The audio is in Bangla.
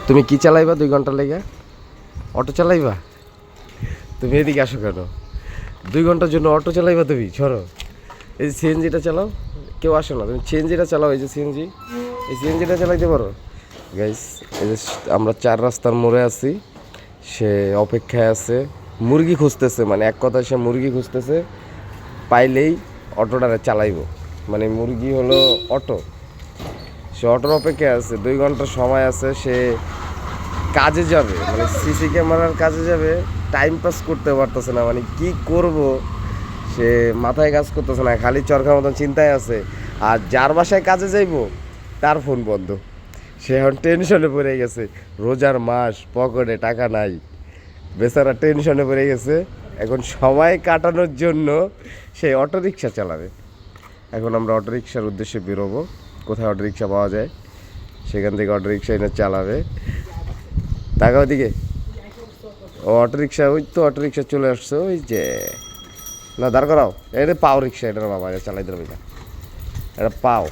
তুমি কি চালাইবা 2 ঘন্টা লেগে? অটো চালাইবা? তুমি এদিকে আসো কেন? 2 ঘন্টার জন্য অটো চালাইবা তুমি? সরো। এই যে সিএনজিটা চালাও। কেউ আসো না, তুমি সিএনজিটা চালাও। এই যে সিএনজি, এই সিএনজিটা চালাইতে পারো? গাইস, এই যে আমরা 4 রাস্তার মোড়ে আছি। সে অপেক্ষায় আছে, মুরগি খুঁজতেছে, মানে এক কথায় সে মুরগি খুঁজতেছে। পাইলেই অটোটারে চালাইব, মানে মুরগি হলো অটো। সে অটোর অপেক্ষায় আছে, 2 ঘন্টা সময় আছে। সে কাজে যাবে, মানে সিসি ক্যামেরার কাজে যাবে। টাইম পাস করতে পারতেছে না, মানে কি করব সে মাথায় কাজ করতেছে না, খালি চরকার মতন চিন্তায় আছে। আর যার বাসায় কাজে যাইব তার ফোন বন্ধ। সে এখন টেনশনে পড়ে গেছে, রোজার মাস, পকেটে টাকা নাই, বেচারা টেনশনে পড়ে গেছে। এখন সময় কাটানোর জন্য সে অটোরিকশা চালাবে। এখন আমরা অটোরিকশার উদ্দেশ্যে বেরোবো, কোথায় অটোরিকশা পাওয়া যায় সেখান থেকে অটোরিকশা এনে চালাবে। টাকা ওদিকে, ও অটোরিকশা, ওই তো অটোরিকশা চলে আসছে, ওই যে। না দাঁড় করাও, এটা পাও রিক্সা, এটার বাবা চালাই দেবে না, এটা পাও।